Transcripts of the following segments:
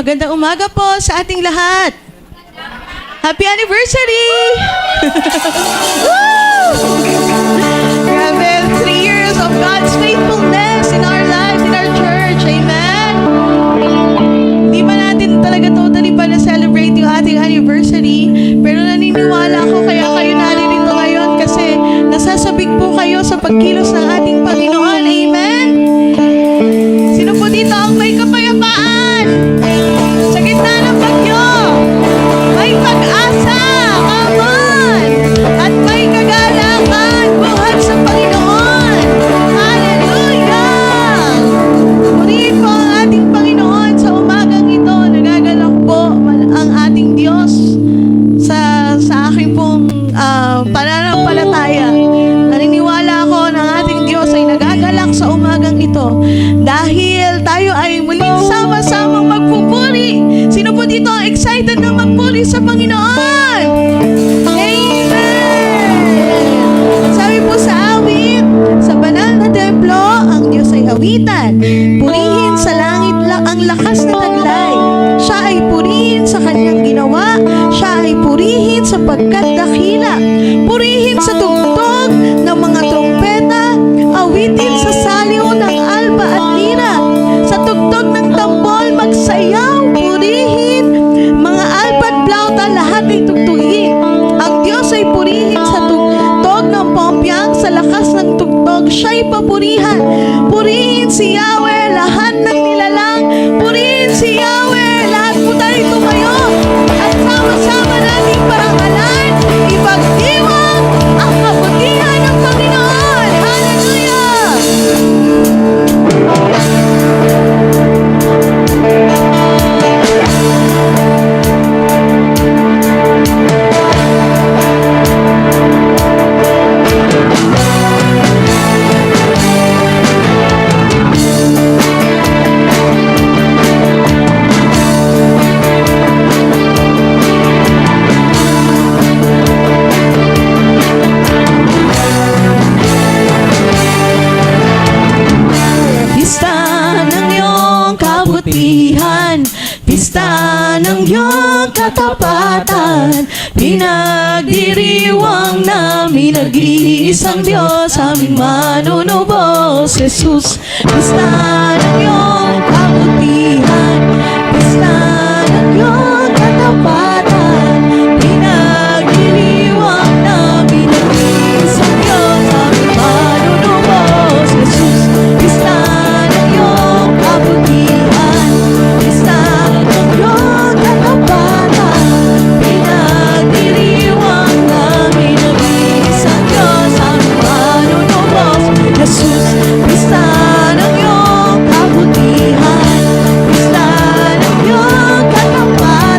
Magandang umaga po sa ating lahat. Happy anniversary! Grabe, 3 years of God's faithfulness in our lives, in our church. Amen? Hindi pa natin talaga totally pa na-celebrate yung ating anniversary, pero naniniwala ako kaya kayo naririto ngayon kasi nasasabik po kayo sa pagkilos ng ating Panginoon. Amen? Sino po dito ang may kapayapaan? Sa gitna ng bagyo, may pag-asa, come on! At may kagalakan, buhat sa Panginoon. Hallelujah! Purihin po ang ating Panginoon sa umagang ito. Nagagalak po ang ating Diyos sa aking pong pananampalataya. Naniniwala ako ng ating Diyos ay nagagalak sa umagang ito dahil tayo ay muling sama-samang magpupuri. Sino po dito excited na magpuri sa Panginoon? Amen! Sabi po sa awit, sa banal na templo, ang Diyos ay awitan. Purihin sa langit ang lakas na taglay. Siya ay purihin sa kanyang ginawa. Siya ay purihin sapagkat dakila. Purihin sa tugtog ng mga trompeta. Awitin sa saliw ng alba at lira. Sa tugtog ng tambol magsayaw. Purihin mga alba at flauta, lahat ay tugtugin. Ang Diyos ay purihin sa tugtog ng pompyang. Sa lakas ng tugtog siya'y papurihan. Purihin si Yahweh, lahat ng nilalang. Purihin si Yahweh. Lahat po tayo tumayo at sama-sama nating parangalan, ipagdiwang ang kabutihan ng Panginoon. Hallelujah! Pista ng iyong katapatan, pinagdiriwang namin nag-iisang Diyos, aming manunubos, Jesus. Pista ng iyong kabutihan, pista ng iyong katapatan, pinagdiriwang namin nag-iisang Diyos, aming manunubos, Jesus. Pista ng iyong kabutihan, Jesus, pista ng iyong kabutihan, pista ng iyong katapatan.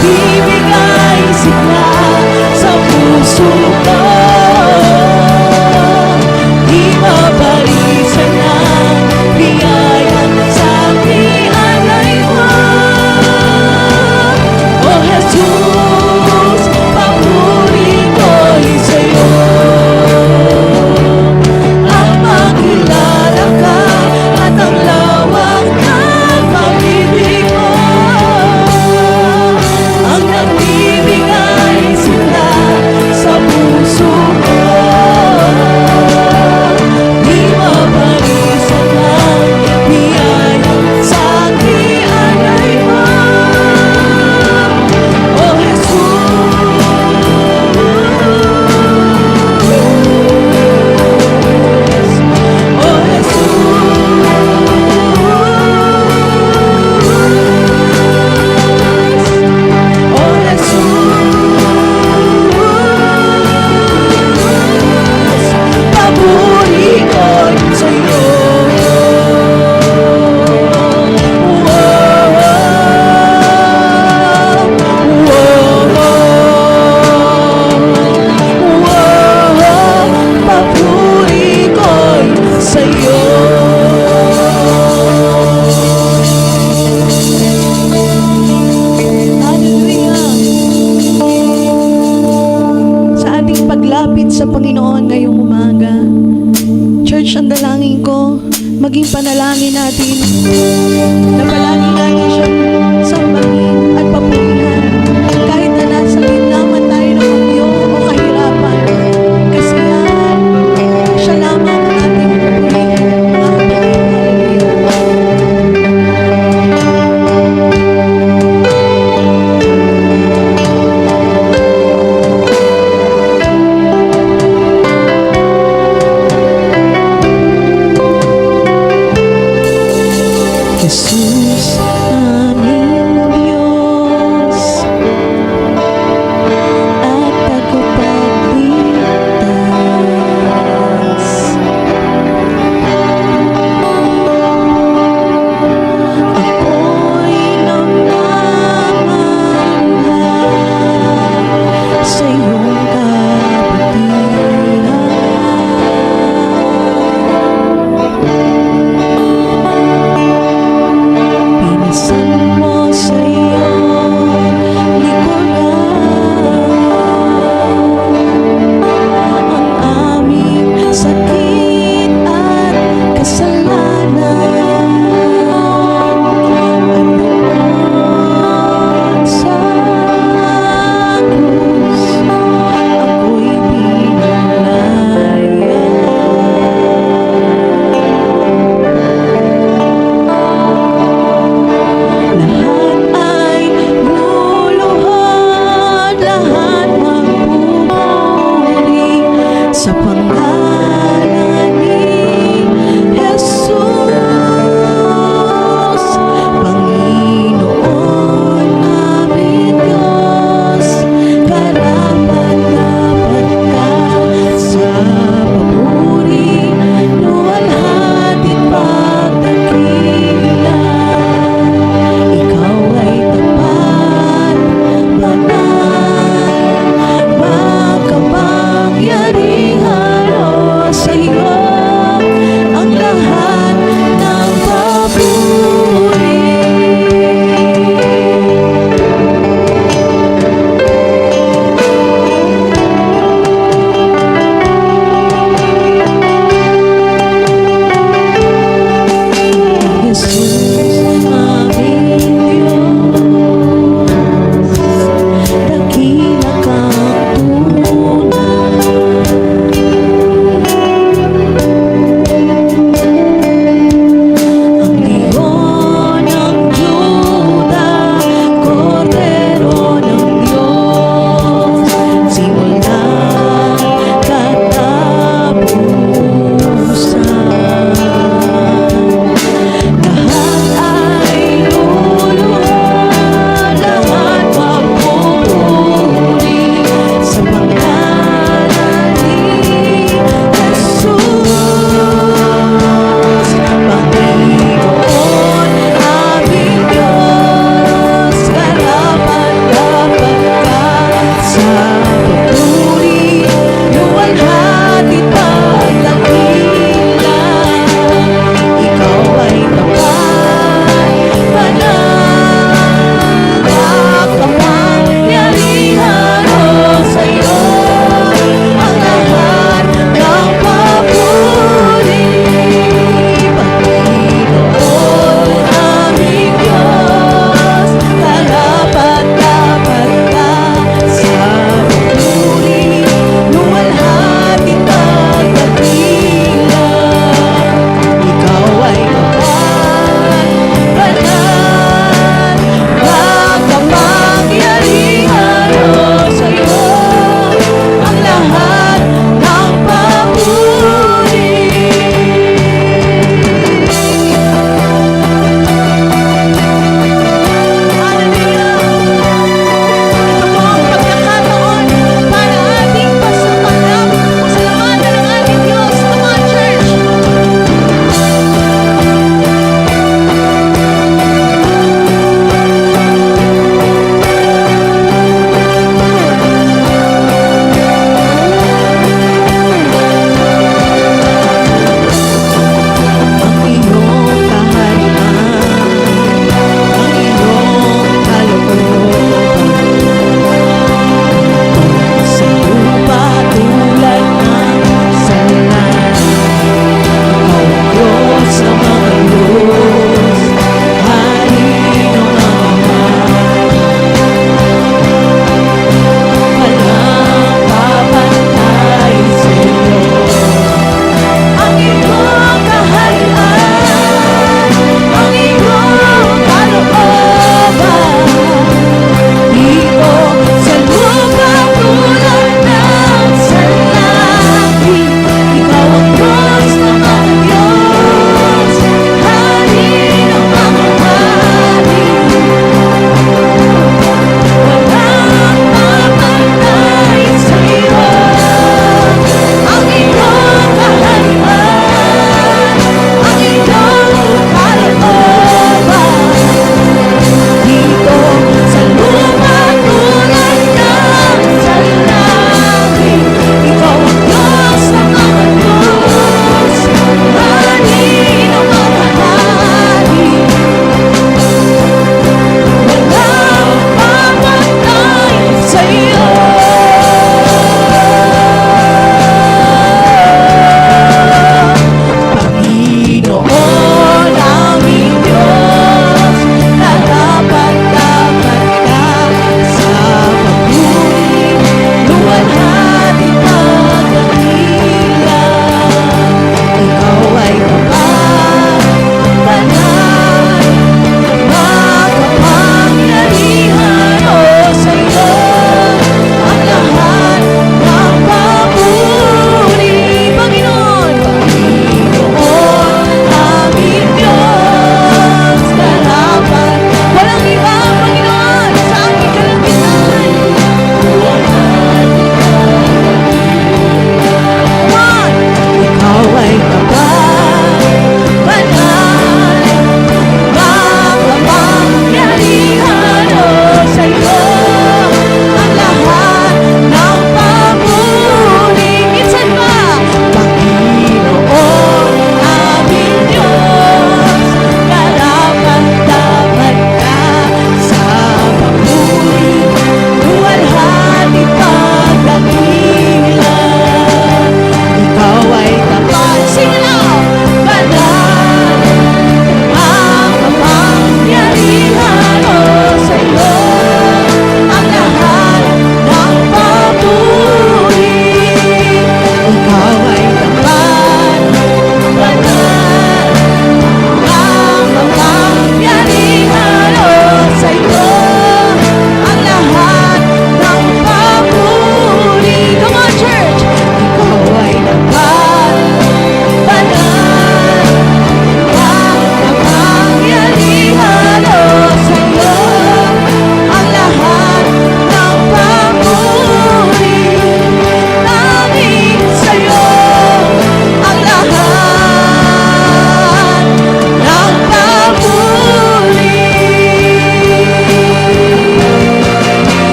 nagbibigay sigla sa puso ko. Di mapalisan ang biyaya sa aking alay mo. O Jesus, papuri ko'y sa'yo. Ang makilala ka at ang lawak ng pag-ibig mo, ang nagbibigay sigla sa puso ko. Di mapalisan ang biyaya sa aking alay mo. O papuri ko'y sa'yo. Papuri ko'y sa'yo. Hallelujah! Sa ating paglapit sa Panginoon ngayong umaga, Church, ang dalangin ko, maging panalangin natin na palagi natin siyang sambahin at papurihan kahit na nasa gitna man tayo ng bagyo o kahirapan. Kasi yan, siya lamang ang ating papurihin, mga kapatid. Hallelujah! Jesus, aming Diyos at tagapagligtas. Ako'y namamangha sa iyong kabutihan.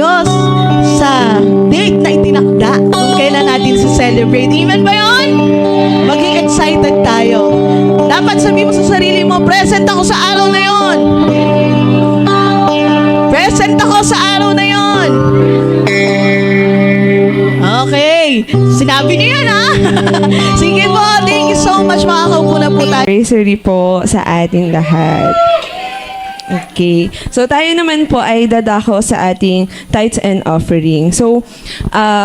Diyos sa date na itinakda kung kailan natin celebrate. Amen ba yun? Maging excited tayo. Dapat sabihin mo sa sarili mo, present ako sa araw na yon. Present ako sa araw na yon. Okay. Sinabi niyo yan, ha? Sige po. Thank you so much. Makakaupo na po tayo. Anniversary po sa ating lahat. Okay. So, tayo naman po ay dadako sa ating tithes and offering. So,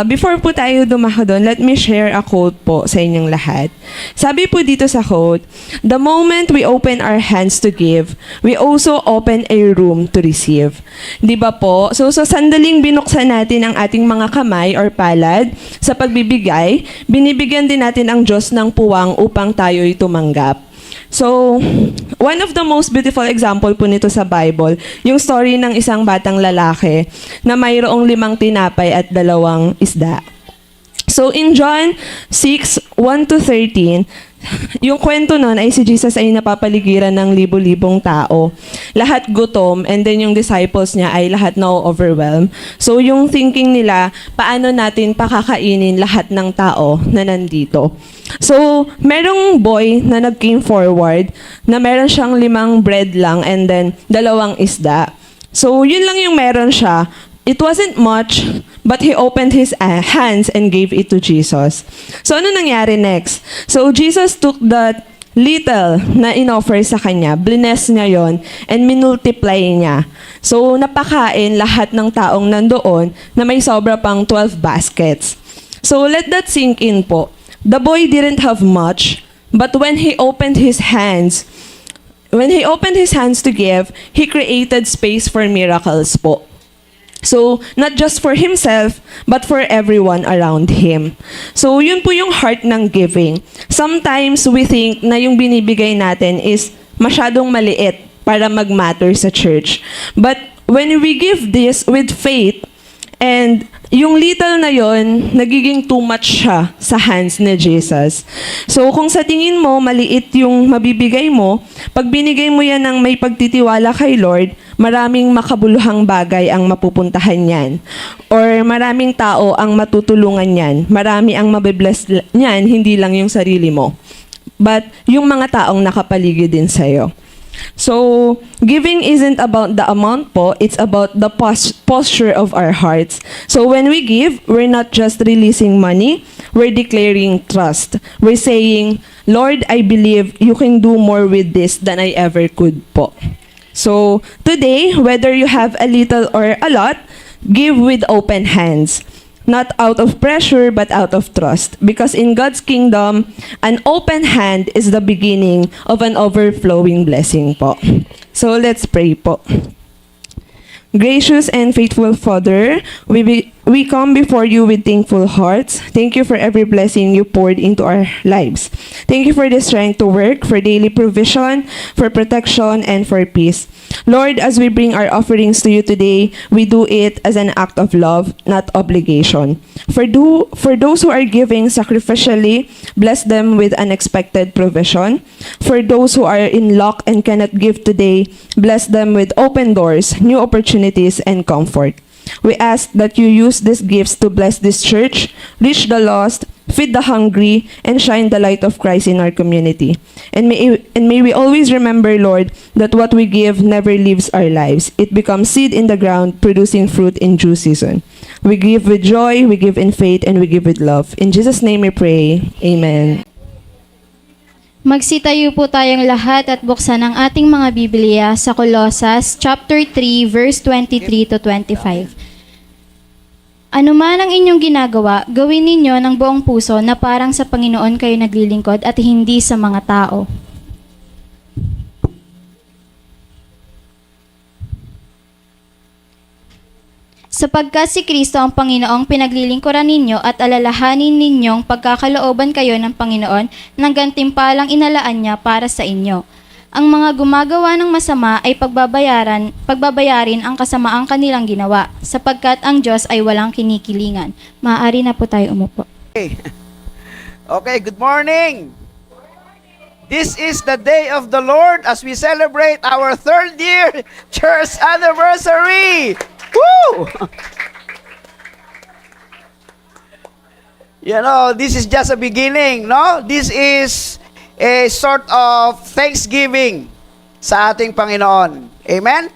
before po tayo dumako doon, let me share a quote po sa inyong lahat. Sabi po dito sa quote, "The moment we open our hands to give, we also open a room to receive." Di ba po? So, sandaling binuksan natin ang ating mga kamay or palad sa pagbibigay, binibigyan din natin ang Diyos ng puwang upang tayo'y tumanggap. So, one of the most beautiful example po nito sa Bible, yung story ng isang batang lalaki na mayroong 5 tinapay at 2 isda. So, in John 6:1-13, yung kwento nun ay si Jesus ay napapaligiran ng libo-libong tao. Lahat gutom, and then yung disciples niya ay lahat na-overwhelm. So, yung thinking nila, paano natin pakakainin lahat ng tao na nandito? So, merong boy na nag-came forward na meron siyang 5 bread lang and then 2 isda. So, yun lang yung meron siya. It wasn't much, but he opened his hands and gave it to Jesus. So, ano nangyari next? So, Jesus took that little na inoffer sa kanya, bless niya yon, and minultiply niya. So, napakain lahat ng taong nandoon na may sobra pang 12 baskets. So, let that sink in po. The boy didn't have much, but when he opened his hands to give, he created space for miracles po. So, not just for himself, but for everyone around him. So, yun po yung heart ng giving. Sometimes, we think na yung binibigay natin is masyadong maliit para mag-matter sa church. But, when we give this with faith, and yung little na yon, nagiging too much siya sa hands ni Jesus. So, kung sa tingin mo, maliit yung mabibigay mo, pag binigay mo yan ng may pagtitiwala kay Lord, maraming makabuluhang bagay ang mapupuntahan yan. Or maraming tao ang matutulungan yan. Marami ang mabibless niyan, hindi lang yung sarili mo. But yung mga taong nakapaligid din sa'yo. So, giving isn't about the amount po, it's about the posture of our hearts. So, when we give, we're not just releasing money, we're declaring trust. We're saying, Lord, I believe you can do more with this than I ever could po. So, today, whether you have a little or a lot, give with open hands. Not out of pressure, but out of trust. Because in God's kingdom, an open hand is the beginning of an overflowing blessing po. So, let's pray po. Gracious and faithful Father, we come before you with thankful hearts. Thank you for every blessing you poured into our lives. Thank you for the strength to work, for daily provision, for protection, and for peace. Lord, as we bring our offerings to you today, we do it as an act of love, not obligation. For those who are giving sacrificially, bless them with unexpected provision. For those who are in lack and cannot give today, bless them with open doors, new opportunities, and comfort. We ask that you use these gifts to bless this church, reach the lost, feed the hungry, and shine the light of Christ in our community. And may we always remember, Lord, that what we give never leaves our lives. It becomes seed in the ground, producing fruit in due season. We give with joy, we give in faith, and we give with love. In Jesus' name we pray. Amen. Magsitayo po tayong lahat at buksan ang ating mga Biblia sa Colossus chapter 3 verse 23 to 25. Ano man ang inyong ginagawa, gawin ninyo ng buong puso na parang sa Panginoon kayo naglilingkod at hindi sa mga tao. Sapagkat si Kristo ang Panginoong pinaglilingkuran ninyo at alalahanin ninyong pagkakalooban kayo ng Panginoon ng gantimpalang inalaan niya para sa inyo. Ang mga gumagawa ng masama ay pagbabayarin ang kasamaang kanilang ginawa, sapagkat ang Diyos ay walang kinikilingan. Maaari na po tayo umupo. Okay, good morning. This is the day of the Lord as we celebrate our 3rd year church anniversary. Woo! You know, this is just a beginning, no? This is a sort of thanksgiving sa ating Panginoon. Amen?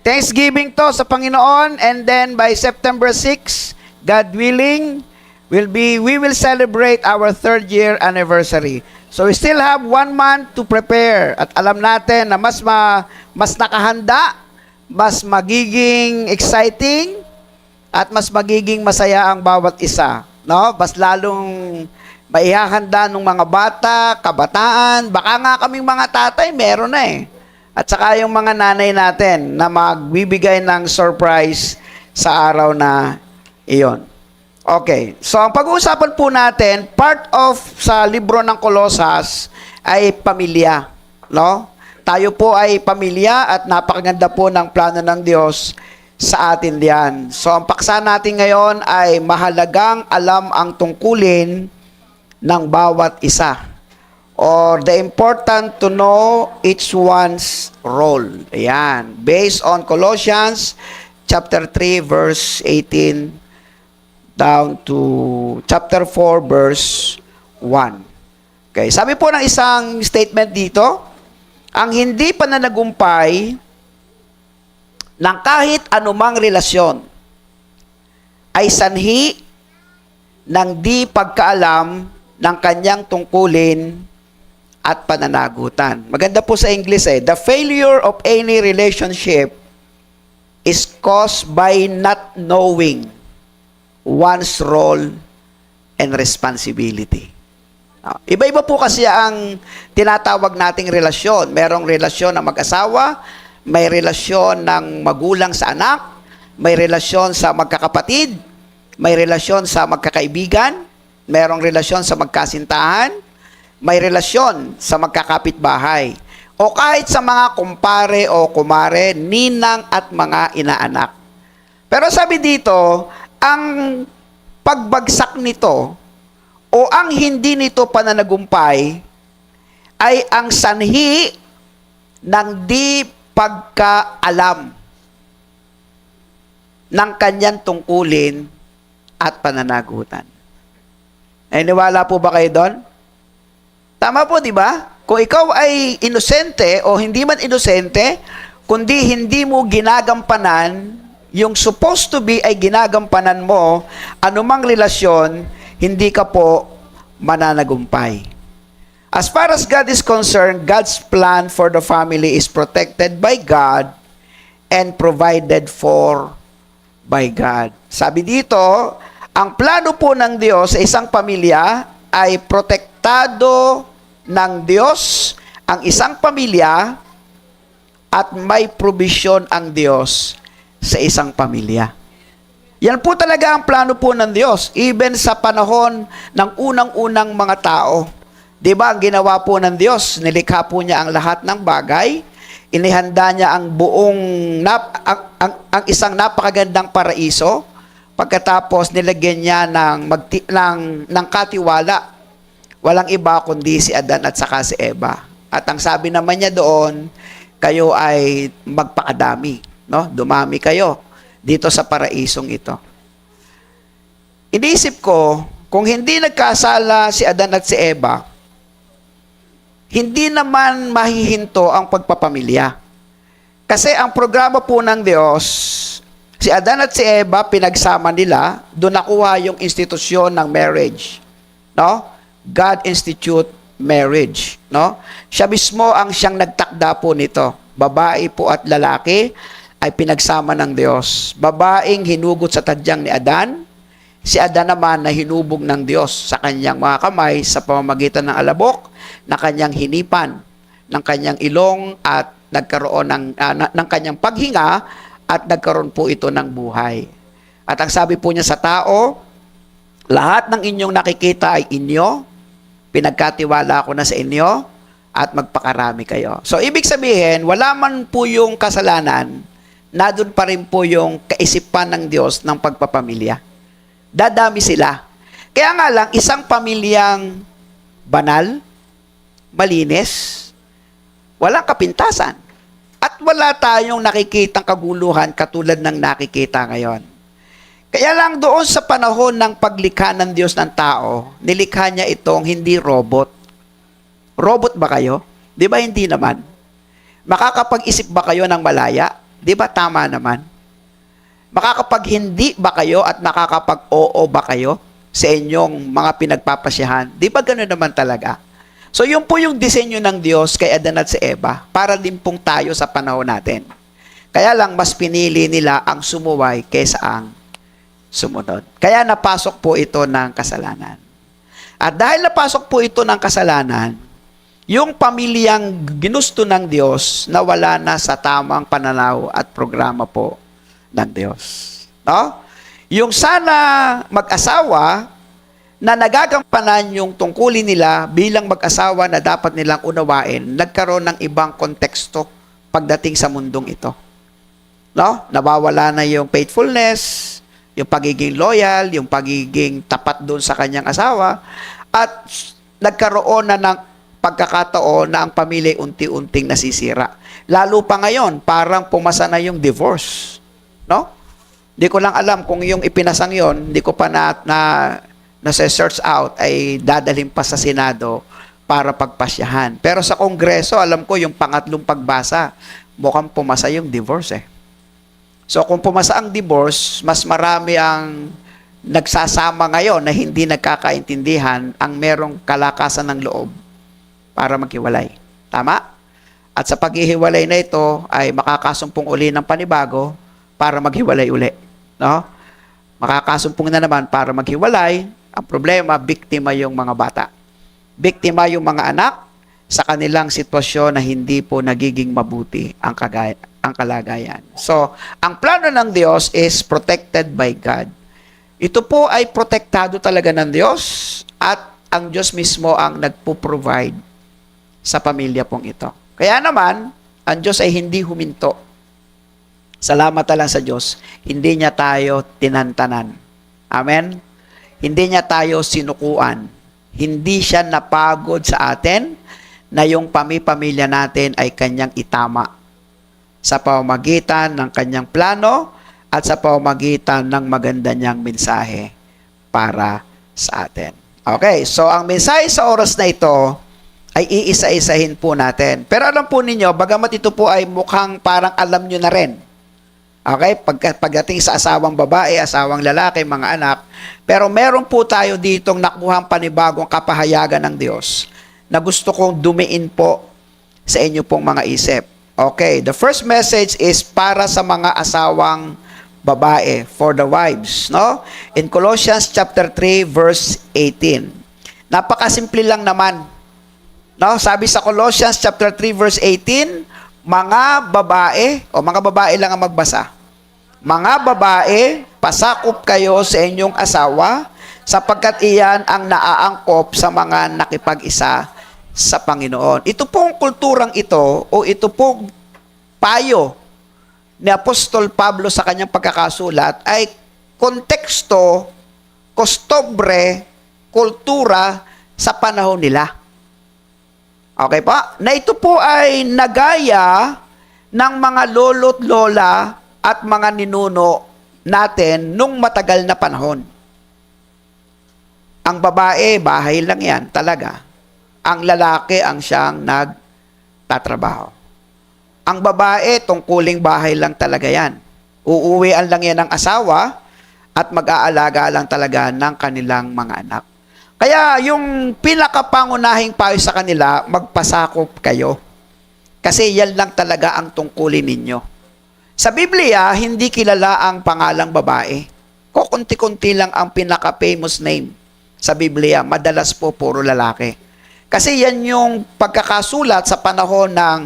Thanksgiving to sa Panginoon, and then by September 6, God willing, we will celebrate our 3rd year anniversary. So we still have 1 month to prepare, at alam natin na mas nakahanda, mas magiging exciting, at mas magiging masaya ang bawat isa, no? Mas lalong maihahanda ng mga bata, kabataan, baka nga kaming mga tatay meron na eh. At saka yung mga nanay natin na magbibigay ng surprise sa araw na iyon. Okay, so ang pag-uusapan po natin, part of sa libro ng Kolosas ay pamilya, no? Tayo po ay pamilya at napakaganda po ng plano ng Diyos sa atin diyan. So ang paksa natin ngayon ay mahalagang alam ang tungkulin ng bawat isa, or the important to know each one's role. Ayan, based on Colossians chapter 3 verse 18 down to chapter 4 verse 1. Okay, sabi po ng isang statement dito, ang hindi pananagumpay ng kahit anumang relasyon ay sanhi ng di pagkaalam ng kanyang tungkulin at pananagutan. Maganda po sa English eh. The failure of any relationship is caused by not knowing one's role and responsibility. Iba-iba po kasi ang tinatawag nating relasyon. Merong relasyon ng mag-asawa, may relasyon ng magulang sa anak, may relasyon sa magkakapatid, may relasyon sa magkakaibigan, merong relasyon sa magkasintahan, may relasyon sa magkakapitbahay, o kahit sa mga kumpare o kumare, ninang at mga inaanak. Pero sabi dito, ang pagbagsak nito o ang hindi nito pananagumpay ay ang sanhi ng di pagkaalam ng kanyang tungkulin at pananagutan. Ay, niwala po ba kayo doon? Tama po, di ba? Kung ikaw ay inosente o hindi man inosente, kundi hindi mo ginagampanan, yung supposed to be ay ginagampanan mo, anumang relasyon, hindi ka po mananagumpay. As far as God is concerned, God's plan for the family is protected by God and provided for by God. Sabi dito, ang plano po ng Diyos sa isang pamilya ay protektado ng Diyos ang isang pamilya at may provision ang Diyos sa isang pamilya. Yan po talaga ang plano po ng Diyos, even sa panahon ng unang-unang mga tao. Diba, ang ginawa po ng Diyos, nilikha po niya ang lahat ng bagay, inihanda niya ang buong, ang isang napakagandang paraiso, pagkatapos nilagyan niya ng katiwala. Walang iba kundi si Adan at saka si Eva. At ang sabi naman niya doon, kayo ay magpakadami, no? Dumami kayo dito sa paraisong ito. Iniisip ko, kung hindi nagkasala si Adan at si Eva, hindi naman mahihinto ang pagpapamilya. Kasi ang programa po ng Diyos, si Adan at si Eva, pinagsama nila, doon nakuha yung institusyon ng marriage. No? God institute marriage. No? Siya mismo ang siyang nagtakda po nito. Babae po at lalaki ay pinagsama ng Diyos. Babaeng hinugot sa tadyang ni Adan, si Adan naman na hinubog ng Diyos sa kanyang mga kamay sa pamamagitan ng alabok na kanyang hinipan, ng kanyang ilong at nagkaroon ng kanyang paghinga at nagkaroon po ito ng buhay. At ang sabi po niya sa tao, lahat ng inyong nakikita ay inyo, pinagkatiwala ko na sa inyo at magpakarami kayo. So, ibig sabihin, wala man po yung kasalanan, nadun pa rin po yung kaisipan ng Diyos ng pagpapamilya. Dadami sila. Kaya nga lang, isang pamilyang banal, malinis, walang kapintasan. At wala tayong nakikitang kaguluhan katulad ng nakikita ngayon. Kaya lang doon sa panahon ng paglikha ng Diyos ng tao, nilikha niya itong hindi robot. Robot ba kayo? Di ba hindi naman? Makakapag-isip ba kayo ng malaya? Di ba tama naman? Makakapag-hindi ba kayo at makakapag-oo ba kayo sa inyong mga pinagpapasyahan? Di ba gano'n naman talaga? So yun po yung disenyo ng Diyos kay Adan at si Eva para din pong tayo sa panahon natin. Kaya lang mas pinili nila ang sumuway kaysa ang sumunod. Kaya napasok po ito ng kasalanan. At dahil napasok po ito ng kasalanan, yung pamilyang ginusto ng Diyos nawala na sa tamang pananaw at programa po ng Diyos. No? Yung sana mag-asawa na nagagampanan yung tungkulin nila bilang mag-asawa na dapat nilang unawain, nagkaroon ng ibang konteksto pagdating sa mundong ito. No? Nawawala na yung faithfulness, yung pagiging loyal, yung pagiging tapat doon sa kanyang asawa, at nagkaroon na ng pagkakataon na ang pamilya unti-unting nasisira. Lalo pa ngayon, parang pumasa na yung divorce. No? Di ko lang alam kung yung ipinasang yon, di ko pa na-search out, ay dadalhin pa sa Senado para pagpasyahan. Pero sa Kongreso, alam ko yung pangatlong pagbasa, mukhang pumasa yung divorce eh. So kung pumasa ang divorce, mas marami ang nagsasama ngayon na hindi nagkakaintindihan ang merong kalakasan ng loob para maghiwalay. Tama? At sa paghihiwalay na ito ay makakasumpong uli ng panibago para maghiwalay uli. No? Makakasumpong na naman para maghiwalay. Ang problema, biktima yung mga bata. Biktima yung mga anak sa kanilang sitwasyon na hindi po nagiging mabuti ang kalagayan. So, ang plano ng Diyos is protected by God. Ito po ay protektado talaga ng Diyos at ang Diyos mismo ang nagpo-provide sa pamilya pong ito. Kaya naman, ang Diyos ay hindi huminto. Salamat na lang sa Diyos, hindi niya tayo tinantanan. Amen? Hindi niya tayo sinukuan. Hindi siya napagod sa atin na yung pamilya natin ay kanyang itama sa pamamagitan ng kanyang plano at sa pamamagitan ng maganda niyang mensahe para sa atin. Okay, so ang mensahe sa oras na ito ay iisa-isahin po natin. Pero alam po ninyo, bagamat ito po ay mukhang parang alam nyo na rin. Okay, pagdating sa asawang babae, asawang lalaki, mga anak, pero meron po tayo ditong nakuhang panibagong kapahayagan ng Diyos na gusto kong dumiin po sa inyo pong mga isip. Okay, the first message is para sa mga asawang babae, for the wives, no? In Colossians chapter 3 verse 18. Napakasimple lang naman. No? Sabi sa Colossians chapter 3 verse 18, mga babae, o mga babae lang ang magbasa. Mga babae, pasakop kayo sa inyong asawa sapagkat iyan ang naaangkop sa mga nakipag-isa sa Panginoon. Ito pong kulturang ito o ito pong payo ni Apostol Pablo sa kanyang pagkakasulat ay konteksto, kostumbre, kultura sa panahon nila. Okay pa? Na ito po ay nagaya ng mga lolo't lola at mga ninuno natin nung matagal na panahon. Ang babae, bahay lang yan talaga. Ang lalaki ang siyang nagtatrabaho. Ang babae, tungkuling bahay lang talaga yan. Uuwian lang yan ng asawa at mag-aalaga lang talaga ng kanilang mga anak. Kaya yung pinakapangunahing payo sa kanila, magpasakop kayo. Kasi yan lang talaga ang tungkulin ninyo. Sa Biblia, hindi kilala ang pangalang babae. Kukunti-kunti lang ang pinaka-famous name sa Biblia. Madalas po puro lalaki. Kasi yan yung pagkakasulat sa panahon ng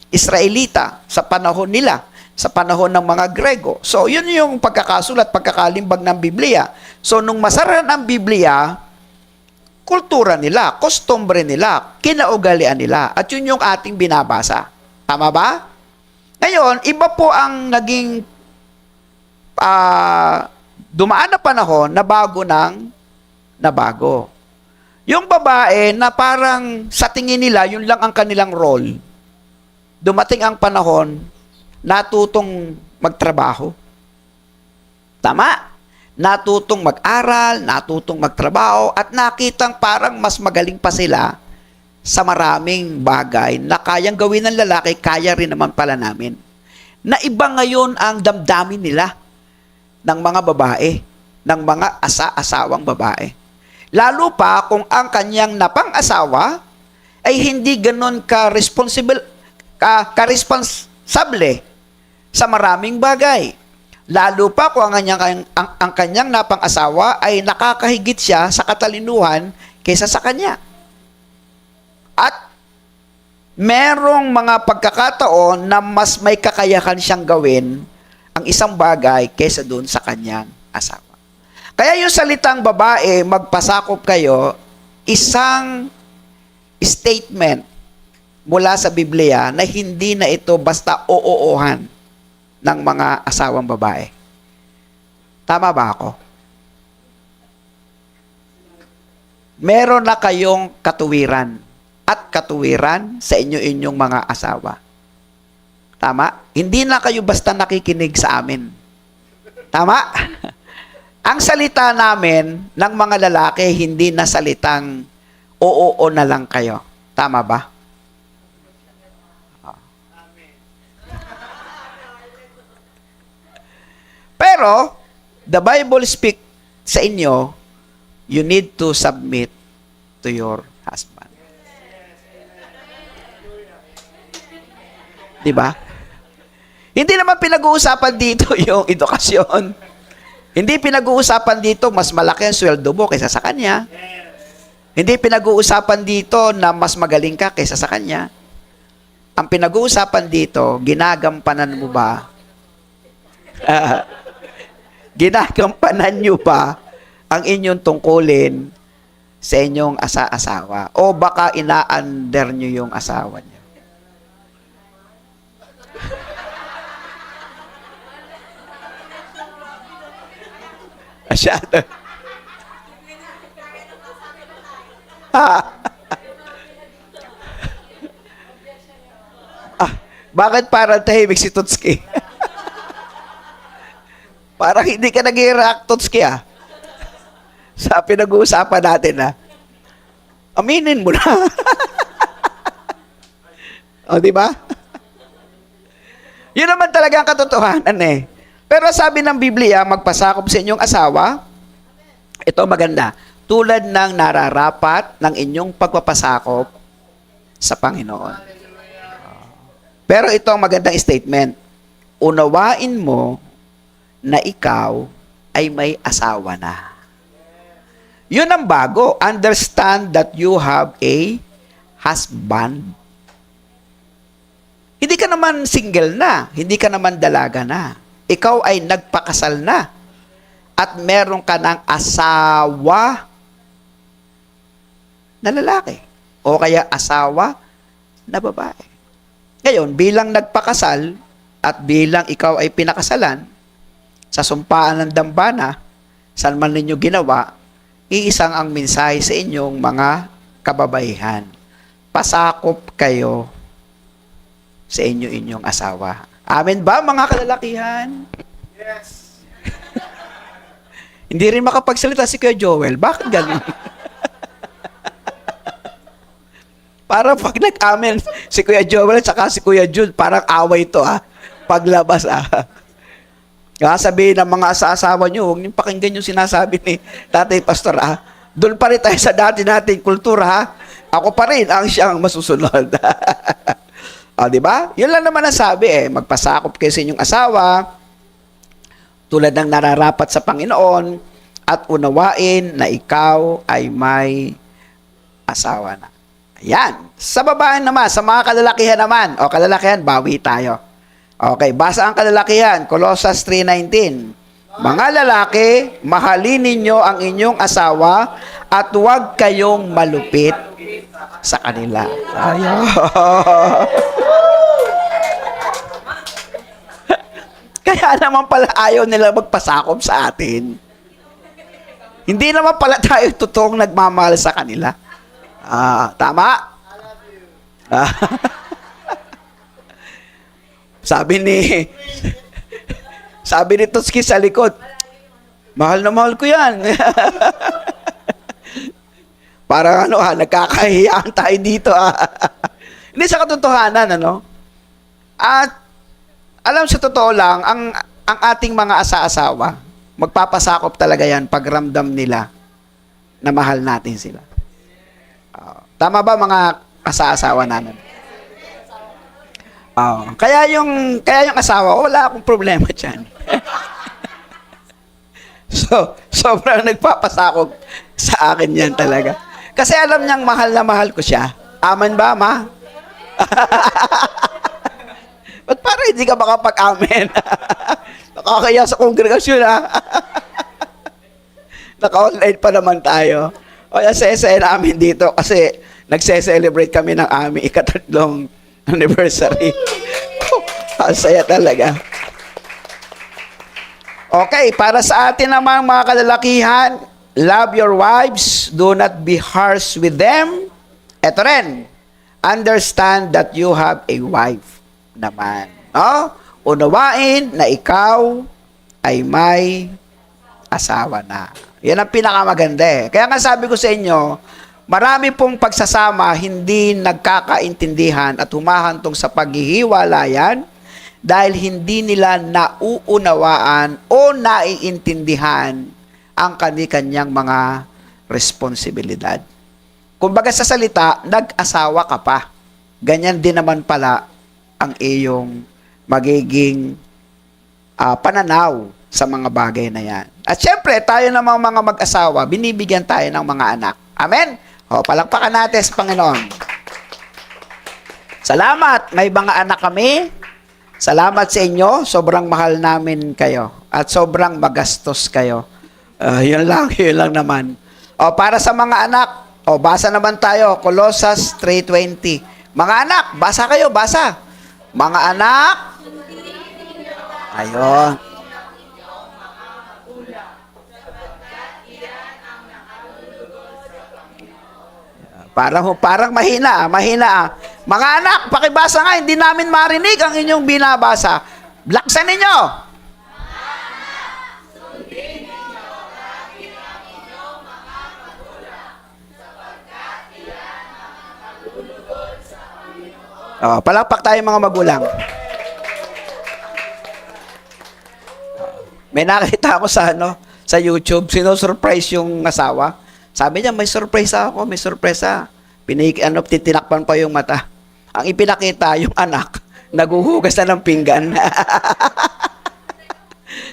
Israelita, sa panahon nila, sa panahon ng mga Grego. So, yun yung pagkakasulat, pagkakalimbag ng Biblia. So, nung masaran ang Biblia, kultura nila, kostumbre nila, kinaugalian nila. At yun yung ating binabasa. Tama ba? Ngayon, iba po ang naging dumaan na panahon na bago ng nabago. Yung babae na parang sa tingin nila, yun lang ang kanilang role. Dumating ang panahon, natutong magtrabaho. Tama? natutong mag-aral, natutong magtrabaho, at nakitang parang mas magaling pa sila sa maraming bagay na kayang gawin ng lalaki, kaya rin naman pala namin. Na iba ngayon ang damdamin nila ng mga babae, ng mga asawang babae. Lalo pa kung ang kanyang napang-asawa ay hindi ganon ka-responsable, ka-responsable sa maraming bagay. Lalo pa kung ang kanyang napang-asawa ay nakakahigit siya sa katalinuhan kaysa sa kanya. At merong mga pagkakataon na mas may kakayahan siyang gawin ang isang bagay kaysa doon sa kanyang asawa. Kaya yung salitang babae, magpasakop kayo, isang statement mula sa Biblia na hindi na ito basta oo-ohan ng mga asawang babae. Tama ba ako? Meron na kayong katuwiran at katuwiran sa inyong mga asawa. Tama? Hindi na kayo basta nakikinig sa amin. Tama? Ang salita namin ng mga lalaki, hindi na salitang oo na lang kayo. Tama ba? Pero, the Bible speak sa inyo, you need to submit to your husband. Diba? Hindi naman pinag-uusapan dito yung edukasyon. Hindi pinag-uusapan dito mas malaki ang sweldo mo kaysa sa kanya. Hindi pinag-uusapan dito na mas magaling ka kaysa sa kanya. Ang pinag-uusapan dito, ginagampanan mo ba? Ginagampanan nyo ba ang inyong tungkulin sa inyong asawa? O baka ina-under nyo yung asawa nyo? Masyado. Bakit parang tahimik si Tutski? Parang hindi ka nag-i-react, Tutski, sa pinag-uusapan natin, Aminin mo na. O, di ba? Yun naman talaga ang katotohanan, Pero sabi ng Biblia, magpasakop sa inyong asawa, ito maganda, tulad ng nararapat ng inyong pagpapasakop sa Panginoon. Pero ito ang magandang statement. Unawain mo na ikaw ay may asawa na. Yun ang bago. Understand that you have a husband. Hindi ka naman single na. Hindi ka naman dalaga na. Ikaw ay nagpakasal na. At meron ka ng asawa na lalaki. O kaya asawa na babae. Ngayon, bilang nagpakasal at bilang ikaw ay pinakasalan, sa sumpaan ng dambana, saan man ninyo ginawa, iisang ang mensahe sa inyong mga kababaihan. Pasakop kayo sa inyong asawa. Amen ba, mga kalalakihan? Yes. Hindi rin makapagsalita si Kuya Joel. Bakit ganun? Parang pag nag-amen si Kuya Joel at saka si Kuya Jude, parang away to, paglabas, sabihin ng mga asawa nyo, huwag niyong pakinggan yung sinasabi ni Tatay Pastor, Doon pa rin tayo sa dati nating kultura, Ako pa rin ang siyang masusunod. Di ba? Yun lang naman ang sabi, magpasakop kayo sa inyong asawa, tulad ng nararapat sa Panginoon, at unawain na ikaw ay may asawa na. Ayan. Sa babae naman, sa mga kalalakihan naman, kalalakihan, bawi tayo. Okay, basa ang kalalakihan, Colossus 3:19. Mga lalaki, mahalin ninyo ang inyong asawa at huwag kayong malupit sa kanila. Kaya naman pala ayaw nila magpasakop sa atin. Hindi naman pala tayo totoong nagmamahal sa kanila. Tama? Sabi ni Tutski sa likod, Mahal na mahal ko yan. Parang nagkakahiyaan tayo dito Hindi sa katotohanan, At alam sa totoo lang, ang ating mga asa-asawa, magpapasakop talaga yan pag ramdam nila na mahal natin sila. Tama ba mga asa-asawa namin? Kaya yung asawa, wala akong problema dyan. So, sobrang nagpapasakop sa akin yan talaga. Kasi alam niyang mahal na mahal ko siya. Amen ba, ma? Ba't parang hindi ka makapag-amen? Nakakaya sa kongregasyon, Naka-online pa naman tayo. O, saya namin dito kasi nagse-celebrate kami ng aming ika-3 anniversary. Ang saya talaga. Okay, para sa atin namang mga kalalakihan, love your wives, do not be harsh with them. Ito rin, understand that you have a wife naman. Unawain na ikaw ay may asawa na. Yan ang pinakamaganda Kaya nga sabi ko sa inyo, marami pong pagsasama hindi nagkakaintindihan at humahantong sa paghihiwalayan dahil hindi nila nauunawaan o naiintindihan ang kani-kanyang mga responsibilidad. Kumbaga sa salita, nag-asawa ka pa. Ganyan din naman pala ang iyong magiging pananaw sa mga bagay na yan. At syempre, tayo namang mga mag-asawa, binibigyan tayo ng mga anak. Amen? Palakpakan natin sa Panginoon. Salamat, may mga anak kami. Salamat sa inyo, sobrang mahal namin kayo. At sobrang magastos kayo. Yun lang naman. Para sa mga anak, basa naman tayo, Colossus 3:20. Mga anak, basa kayo, basa. Mga anak, ayun. Parang mahina. Mga anak, pakibasa nga, hindi namin marinig ang inyong binabasa. Laksan ninyo. Palakpak tayo mga magulang. May nakita ako sa YouTube, sino-surprise yung asawa. Sabi niya, may surpresa ako, may sorpresa. Titinakpan pa yung mata. Ang ipinakita, yung anak, naguhugas na ng pinggan.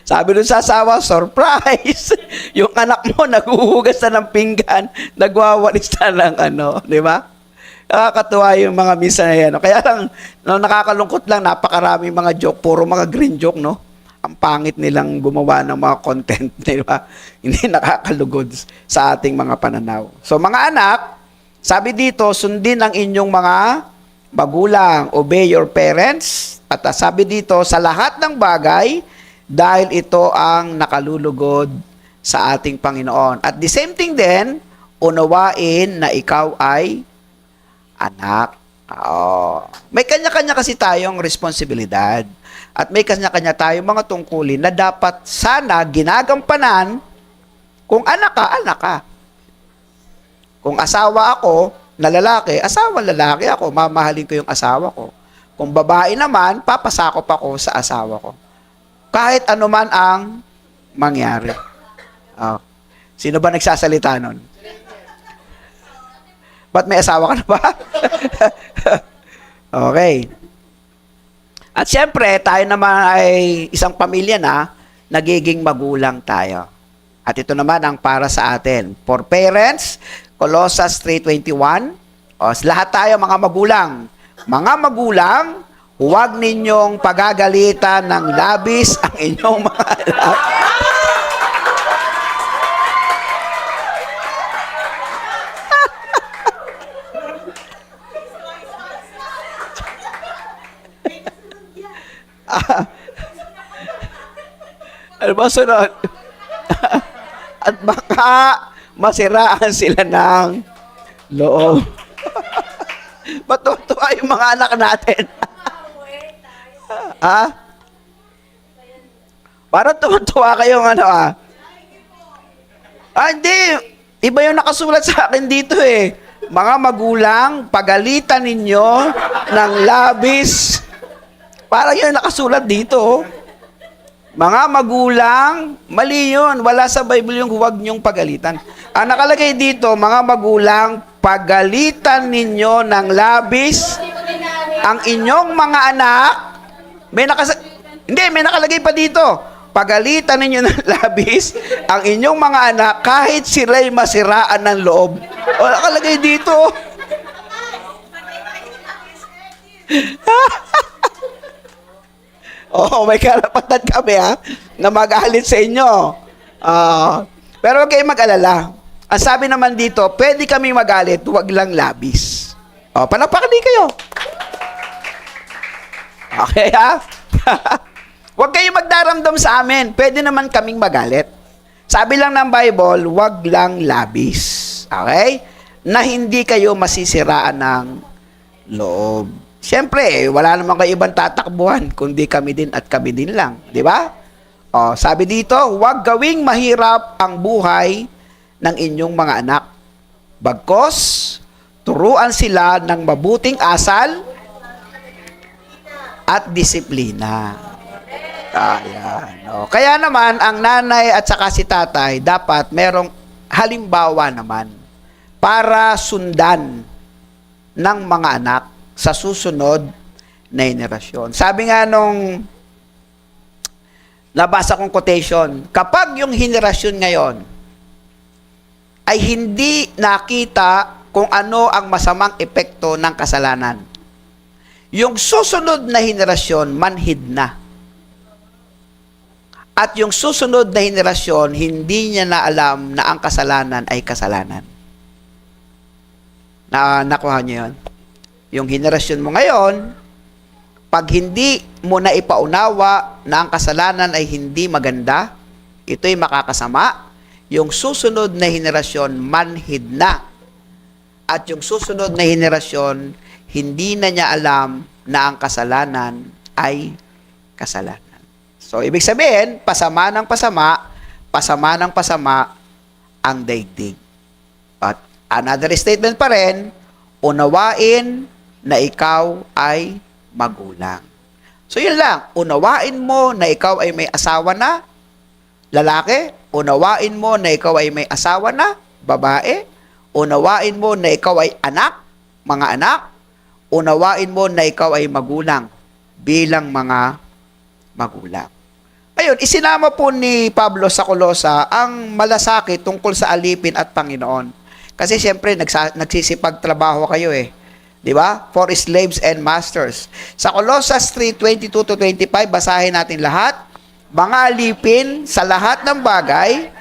Sabi dun sa asawa, surprise! Yung anak mo, naguhugas na ng pinggan, nagwawalis na ng di ba? Nakakatuwa yung mga misa na yan. Kaya lang, nakakalungkot lang, napakarami mga joke, puro mga green joke, Ang pangit nilang gumawa ng mga content, di ba? Hindi nakakalugod sa ating mga pananaw. So mga anak, sabi dito, sundin ang inyong mga magulang, obey your parents. At sabi dito, sa lahat ng bagay, dahil ito ang nakalulugod sa ating Panginoon. At the same thing din, unawain na ikaw ay anak. May kanya-kanya kasi tayong responsibilidad. At may kanya-kanya tayong mga tungkulin na dapat sana ginagampanan kung anak ka. Kung asawa ako na lalaki, asawa lalaki ako, mamahalin ko yung asawa ko. Kung babae naman, papasakop ako sa asawa ko. Kahit anuman ang mangyari. Sino ba nagsasalita nun? Ba't may asawa ka na ba? Okay. At syempre, tayo naman ay isang pamilya na nagiging magulang tayo. At ito naman ang para sa atin. For parents, Colossus 3:21. Lahat tayo mga magulang. Mga magulang, huwag ninyong pagagalitan ng labis ang inyong mga anak. Ano ba sunod? At baka masiraan sila ng loob. Matutuwa yung mga anak natin. Parang tuwa kayong Hindi. Iba yung nakasulat sa akin dito eh. Mga magulang, pagalitan ninyo ng labis. Parang yun nakasulat dito. Oh. Mga magulang, mali yun. Wala sa Bible yung huwag niyong pagalitan. Ang nakalagay dito, mga magulang, pagalitan ninyo ng labis ang inyong mga anak. May nakalagay pa dito. Pagalitan ninyo ng labis ang inyong mga anak kahit sila'y masiraan ng loob. O nakalagay dito. Oh, may karapatan kami na magalit sa inyo. Pero huwag kayong mag-alala. Ang sabi naman dito, pwede kami magalit, huwag lang labis. Palakpakan din kayo. Okay Huwag kayong magdaramdam sa amin. Pwede naman kaming magalit. Sabi lang ng Bible, huwag lang labis. Okay? Na hindi kayo masisiraan ng loob. Siyempre, wala naman kayo ibang tatakbuhan, kundi kami din at kami din lang. Di ba? Sabi dito, huwag gawing mahirap ang buhay ng inyong mga anak. Bagkos, turuan sila ng mabuting asal at disiplina. Ayan. Kaya naman, ang nanay at saka si tatay, dapat merong halimbawa naman para sundan ng mga anak sa susunod na henerasyon. Sabi nga nung nabasa kong quotation, kapag yung henerasyon ngayon ay hindi nakita kung ano ang masamang epekto ng kasalanan, yung susunod na henerasyon manhid na. At yung susunod na henerasyon, hindi niya na alam na ang kasalanan ay kasalanan. Nakuha niyo yun? Yung henerasyon mo ngayon, pag hindi mo na ipaunawa na ang kasalanan ay hindi maganda, ito'y makakasama, yung susunod na henerasyon manhid na. At yung susunod na henerasyon, hindi na niya alam na ang kasalanan ay kasalanan. So, ibig sabihin, pasama ng pasama ang daigdig. But another statement pa rin, unawain na ikaw ay magulang. So, yun lang. Unawain mo na ikaw ay may asawa na, lalaki. Unawain mo na ikaw ay may asawa na, babae. Unawain mo na ikaw ay anak, mga anak. Unawain mo na ikaw ay magulang bilang mga magulang. Ayun, isinama po ni Pablo sa Kolosa ang malasakit tungkol sa alipin at Panginoon. Kasi siyempre, nagsisipagtrabaho kayo eh. Di ba? For slaves and masters. Sa Colossus 3:22-25, basahin natin lahat. Mga alipin sa lahat ng bagay,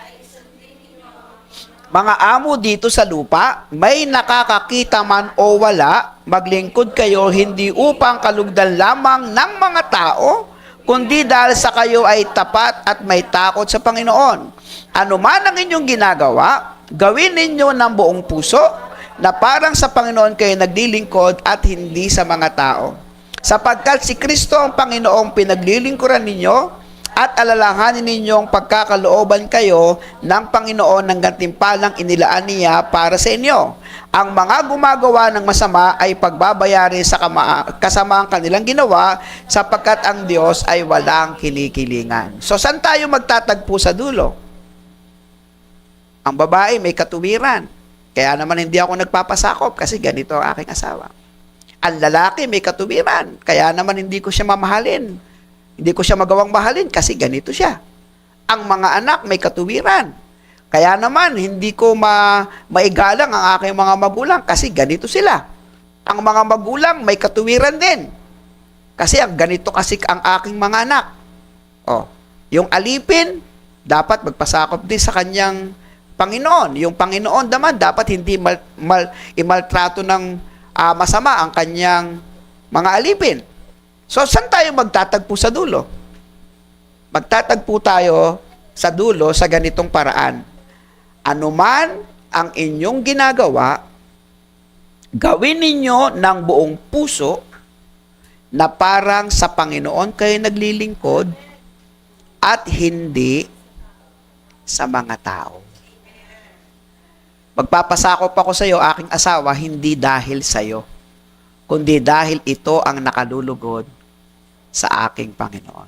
mga amo dito sa lupa, may nakakakita man o wala, maglingkod kayo hindi upang kalugdan lamang ng mga tao, kundi dahil sa kayo ay tapat at may takot sa Panginoon. Ano man ang inyong ginagawa, gawin ninyo ng buong puso, na parang sa Panginoon kayo naglilingkod at hindi sa mga tao. Sapagkat si Kristo ang Panginoong pinaglilingkuran ninyo at alalahanin ninyong pagkakalooban kayo ng Panginoon ng gantimpalang inilaan niya para sa inyo. Ang mga gumagawa ng masama ay pagbabayari sa kasamaang kanilang ginawa sapagkat ang Diyos ay walang kinikilingan. So, saan tayo magtatagpo sa dulo? Ang babae may katuwiran. Kaya naman hindi ako nagpapasakop kasi ganito ang aking asawa. Ang lalaki may katuwiran. Kaya naman hindi ko siya mamahalin. Hindi ko siya magawang mahalin kasi ganito siya. Ang mga anak may katuwiran. Kaya naman, hindi ko maigalang ang aking mga magulang kasi ganito sila. Ang mga magulang may katuwiran din. Kasi ang ganito kasi ang aking mga anak. Yung alipin, dapat magpasakop din sa kanyang Panginoon. Yung Panginoon naman, dapat hindi imaltrato ng masama ang kanyang mga alipin. So, saan tayo magtatagpo sa dulo? Magtatagpo tayo sa dulo sa ganitong paraan. Anuman ang inyong ginagawa, gawin ninyo ng buong puso na parang sa Panginoon kayo naglilingkod at hindi sa mga tao. Magpapasakop ako sa iyo, aking asawa, hindi dahil sa iyo, kundi dahil ito ang nakalulugod sa aking Panginoon.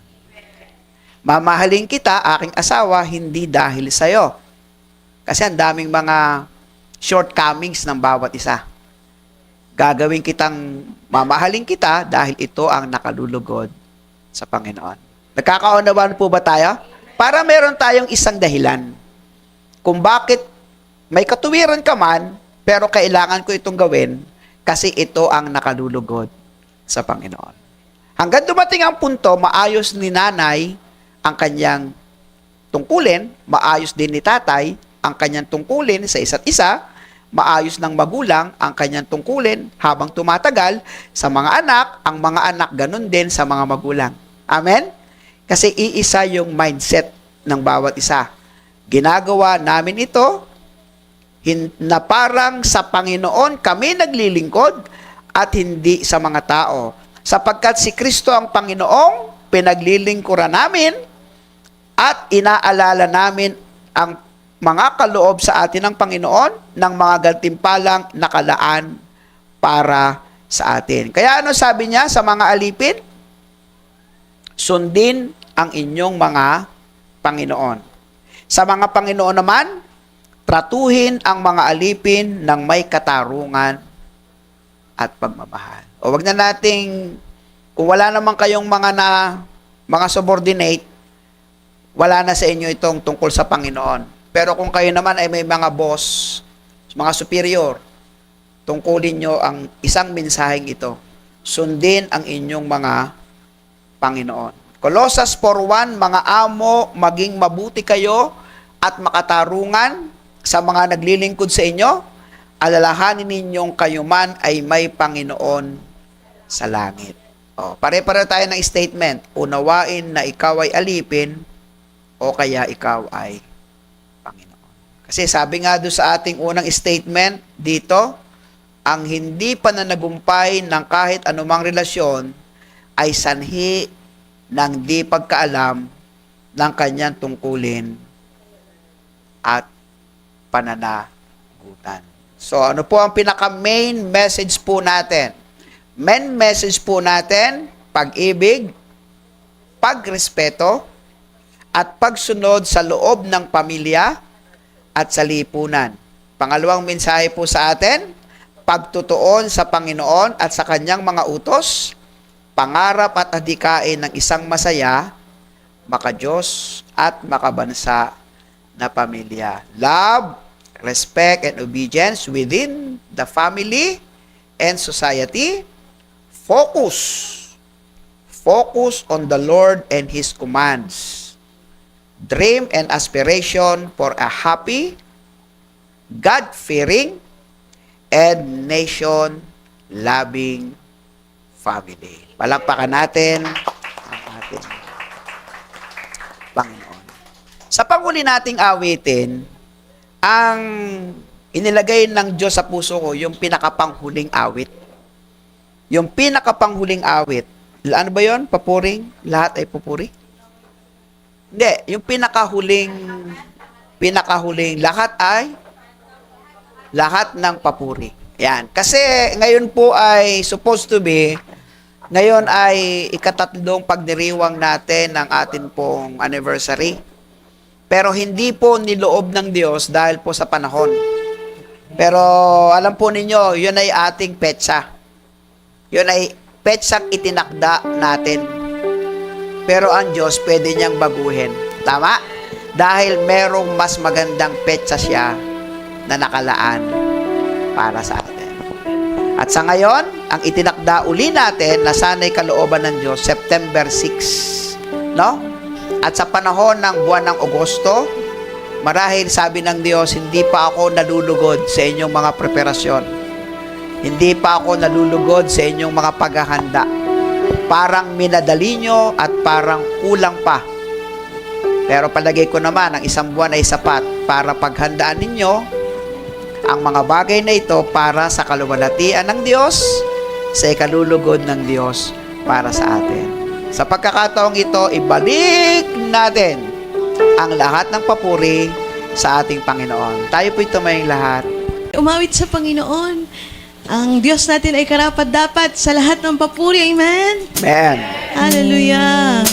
Mamahalin kita, aking asawa, hindi dahil sa iyo. Kasi ang daming mga shortcomings ng bawat isa. Gagawin kitang mamahalin kita dahil ito ang nakalulugod sa Panginoon. Nagkakaunawaan po ba tayo? Para meron tayong isang dahilan kung bakit may katuwiran ka man, pero kailangan ko itong gawin kasi ito ang nakalulugod sa Panginoon. Hanggang dumating ang punto, maayos ni nanay ang kanyang tungkulin, maayos din ni tatay ang kanyang tungkulin sa isa't isa, maayos ng magulang ang kanyang tungkulin habang tumatagal sa mga anak, ang mga anak ganun din sa mga magulang. Amen? Kasi iisa yung mindset ng bawat isa. Ginagawa namin ito na parang sa Panginoon kami naglilingkod at hindi sa mga tao. Sapagkat si Kristo ang Panginoong pinaglilingkuran namin at inaalala namin ang mga kaloob sa atin ng Panginoon ng mga gantimpalang nakalaan para sa atin. Kaya ano sabi niya sa mga alipin? Sundin ang inyong mga Panginoon. Sa mga Panginoon naman, tratuhin ang mga alipin ng may katarungan at pagmamahal. O wag na nating, kung wala naman kayong mga subordinate, wala na sa inyo itong tungkol sa Panginoon. Pero kung kayo naman ay may mga boss, mga superior, tungkulin nyo ang isang mensaheng ito. Sundin ang inyong mga Panginoon. Colossus 4:1, mga amo, maging mabuti kayo at makatarungan sa mga naglilingkod sa inyo. Alalahanin ninyong kayo man ay may Panginoon sa langit. Pare-pare tayo ng statement. Unawain na ikaw ay alipin o kaya ikaw ay Panginoon. Kasi sabi nga doon sa ating unang statement dito, ang hindi pananagumpay ng kahit anumang relasyon ay sanhi ng di pagkaalam ng kanyang tungkulin at pananagutan. So ano po ang pinaka-main message po natin? Main message po natin, pag-ibig, pagrespeto, at pagsunod sa loob ng pamilya at sa lipunan. Pangalawang mensahe po sa atin, pagtutuon sa Panginoon at sa kanyang mga utos, pangarap at adhikain ng isang masaya, maka-Diyos at makabansa na pamilya. Love, respect, and obedience within the family and society. Focus on the Lord and His commands. Dream and aspiration for a happy, God-fearing, and nation-loving family. Palakpakan natin ang ating Panginoon. Sa panghuli nating awitin, ang inilagay ng Diyos sa puso ko, yung pinakapanghuling awit. Yung pinakapanghuling awit. Ano ba yon? Papuring? Lahat ay pupuri? Hindi. Yung pinakahuling, lahat ng papuri. Yan. Kasi ngayon po ay supposed to be, ngayon ay ikatatlong pagdiriwang natin ng atin pong anniversary. Pero hindi po niloob ng Diyos dahil po sa panahon. Pero alam po ninyo, yun ay ating petsa. Yun ay petsang itinakda natin. Pero ang Diyos pwede niyang baguhin. Tama? Dahil merong mas magandang petsa siya na nakalaan para sa atin. At sa ngayon, ang itinakda uli natin na sana'y kalooban ng Diyos, September 6. No? At sa panahon ng buwan ng Agosto, marahil sabi ng Diyos, hindi pa ako nalulugod sa inyong mga preparasyon. Hindi pa ako nalulugod sa inyong mga paghahanda. Parang minadali nyo at parang kulang pa. Pero palagay ko naman, ang isang buwan ay sapat para paghandaan ninyo ang mga bagay na ito para sa kaluwalhatian ng Diyos, sa ikalulugod ng Diyos para sa atin. Sa pagkakataong ito, ibalik natin ang lahat ng papuri sa ating Panginoon. Tayo po'y tumayong lahat. Umawit sa Panginoon. Ang Diyos natin ay karapat-dapat sa lahat ng papuri. Amen? Amen. Hallelujah.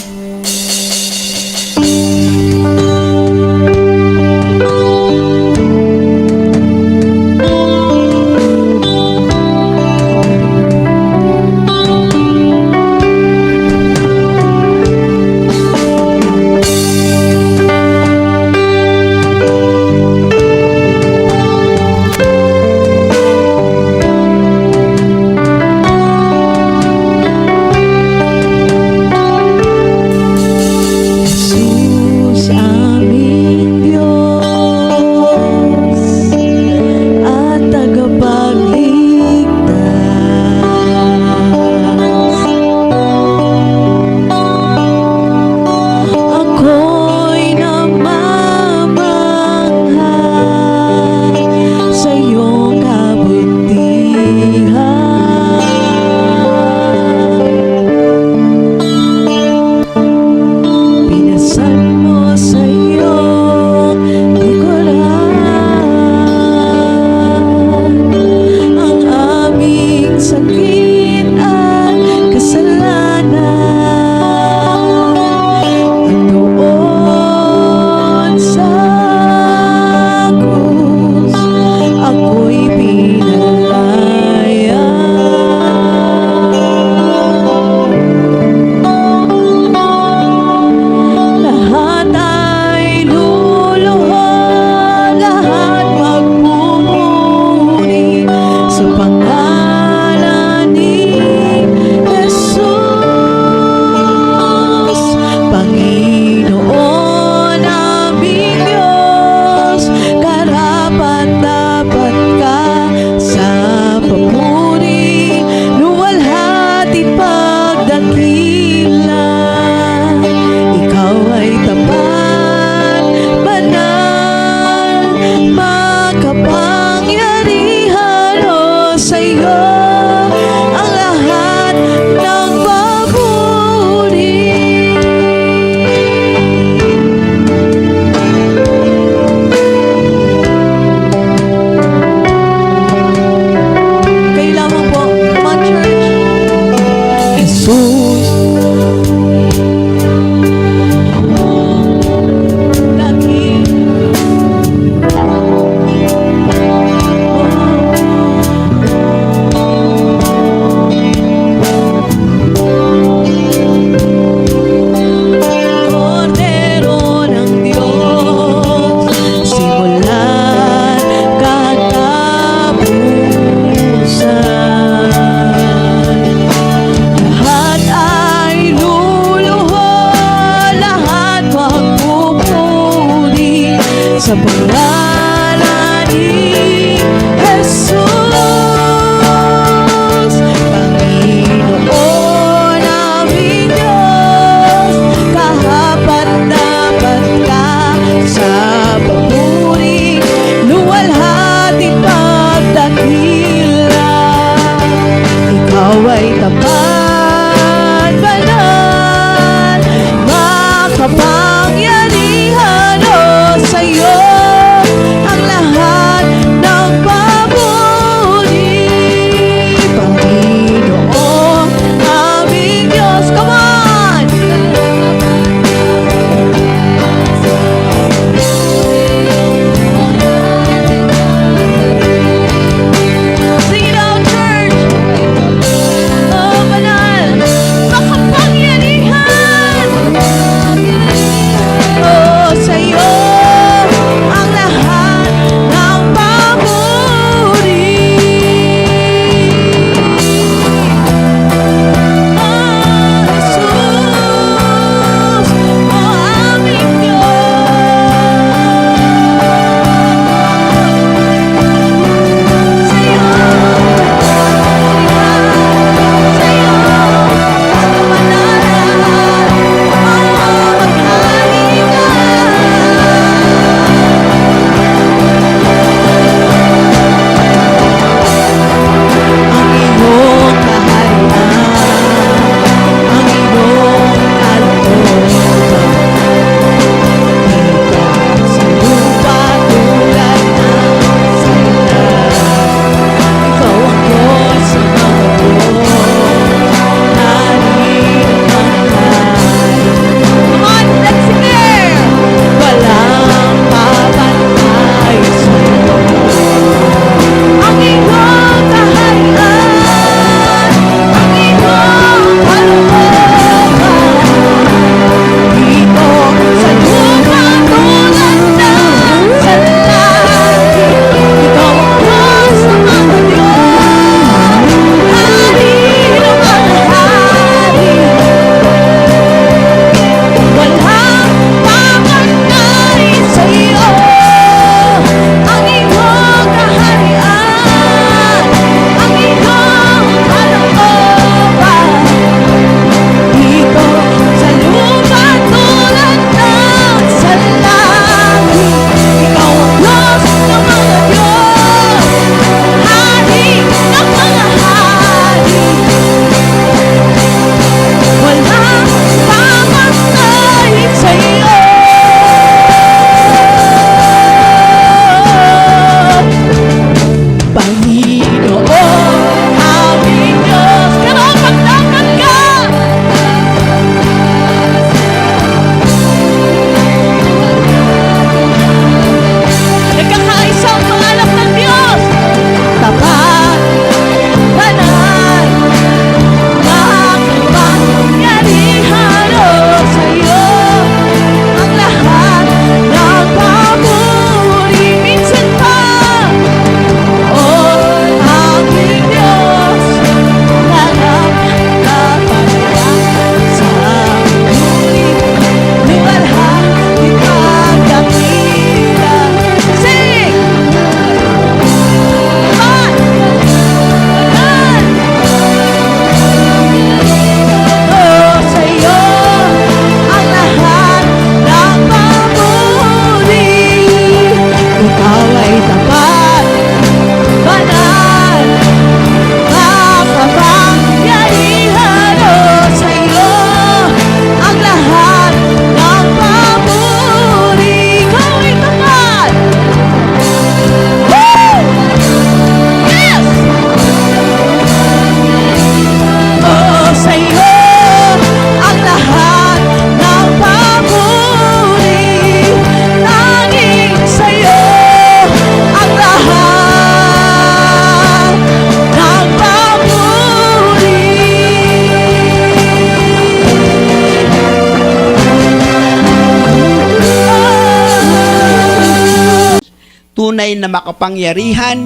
tunay na makapangyarihan,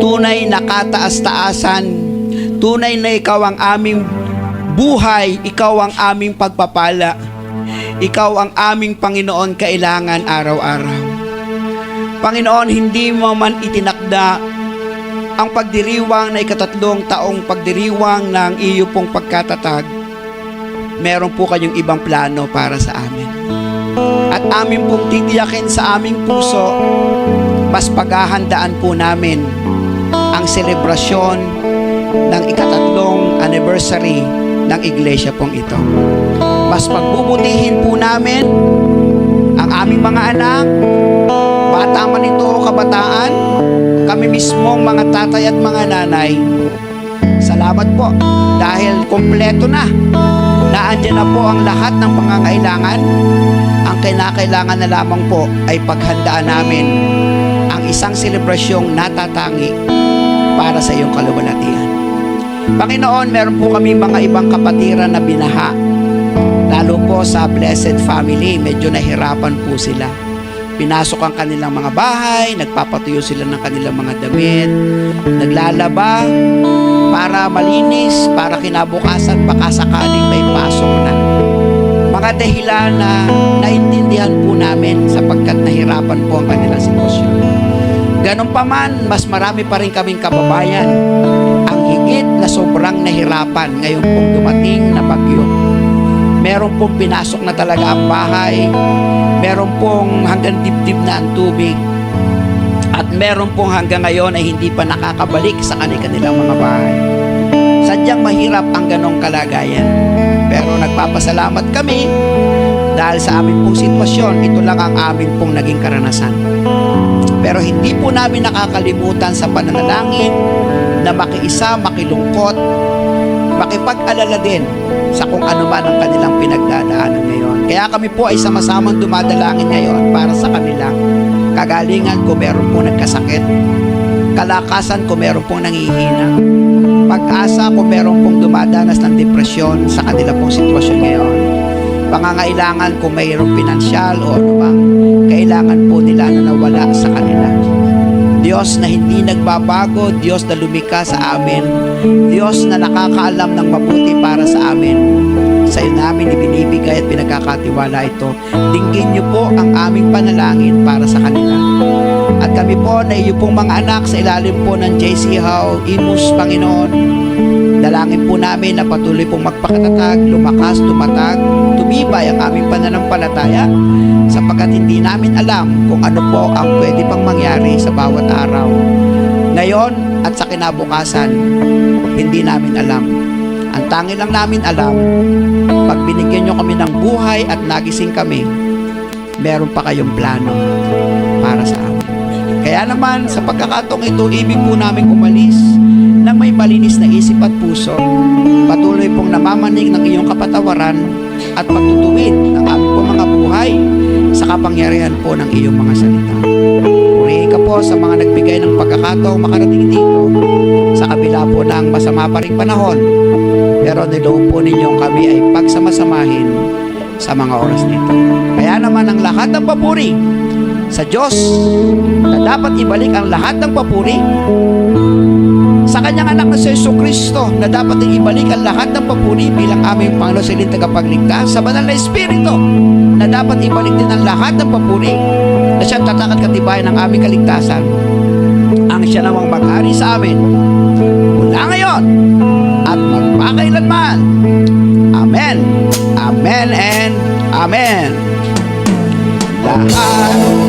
tunay na kataas-taasan, tunay na ikaw ang aming buhay, ikaw ang aming pagpapala, ikaw ang aming Panginoon kailangan araw-araw. Panginoon, hindi mo man itinakda ang pagdiriwang na ikatatlong taong pagdiriwang ng iyo pong pagkatatag. Meron po kayong ibang plano para sa amin. At amin pong titiyakin sa aming puso, mas paghahandaan po namin ang selebrasyon ng ikatatlong anniversary ng iglesia pong ito. Mas pagbubutihin po namin ang aming mga anak, bata man ito o kabataan, kami mismong mga tatay at mga nanay. Salamat po dahil kompleto na. Naandyan na po ang lahat ng pangangailangan. Ang kinakailangan na lamang po ay paghandaan namin ang isang selebrasyong natatangi para sa iyong kaluwalhatian. Panginoon, meron po kami mga ibang kapatiran na binaha. Lalo po sa Blessed Family, medyo nahirapan po sila. Pinasok ang kanilang mga bahay, nagpapatuyo sila ng kanilang mga damit, naglalaba para malinis, para kinabukasan baka sakaling may pasok na. Mga dahilan na naintindihan po namin sapagkat nahirapan po ang kanilang sitwasyon. Ganun pa man, mas marami pa rin kaming kababayan ang higit na sobrang nahirapan ngayon pong dumating na bagyo. Meron pong pinasok na talaga ang bahay, meron pong hanggang dibdib na ang tubig, at meron pong hanggang ngayon ay hindi pa nakakabalik sa kanilang mga bahay. Sadyang mahirap ang ganong kalagayan. Pero nagpapasalamat kami dahil sa amin pong sitwasyon, ito lang ang amin pong naging karanasan. Pero hindi po namin nakakalimutan sa pananalangin na makiisa, makilungkot, makipag-alala din sa kung ano man ang kanilang pinagdadaanan ngayon. Kaya kami po ay sama-samang dumadalangin ngayon para sa kanilang kagalingan kung meron po nagkasakit, kalakasan kung meron pong nangihina, pag-asa kung meron pong dumadanas ng depresyon sa kanila pong sitwasyon ngayon, pangangailangan kung mayroong pinansyal o anumang kailangan po nila na nawala sa kanila. Diyos na hindi nagbabago, Diyos na lumikha sa amin, Diyos na nakakaalam ng mabuti para sa amin, sa iyo namin ibinibigay at pinagkakatiwala ito. Dinggin niyo po ang aming panalangin para sa kanila. At kami po na iyo pong mga anak sa ilalim po ng JC How Imus, Panginoon, dalangin po namin na patuloy pong magpakatatag, lumakas, tumatag, tumibay ang aming pananampalataya sapagkat hindi namin alam kung ano po ang pwede pang mangyari sa bawat araw. Ngayon at sa kinabukasan, hindi namin alam. Ang tangi lang namin alam, pag binigyan nyo kami ng buhay at nagising kami, meron pa kayong plano para sa amin. Kaya naman, sa pagkakataong ito, ibig po namin umalis ng may malinis na isip at puso, patuloy pong namamanig ng iyong kapatawaran at pagtutuwid ng aming po mga buhay sa kapangyarihan po ng iyong mga salita. Purihin ka po sa mga nagbigay ng pagkakataong makarating dito sa kabila po ng masama pa ring panahon, pero niloob po ninyong kami ay pagsamasamahin sa mga oras nito. Kaya naman ang lahat ng papuri sa Diyos na dapat ibalik ang lahat ng papuri sa kanyang anak na si Jesucristo na dapat ibalik ang lahat ng papuri bilang aming Panginoon sa ilang tagapagligtas, sa banal na Espiritu na dapat ibalik din ang lahat ng papuri na siyang tatak at katibayan ng aming kaligtasan, ang siya namang maghari sa amin mula ngayon at magpakailanman. Amen. Amen and Amen. Lahat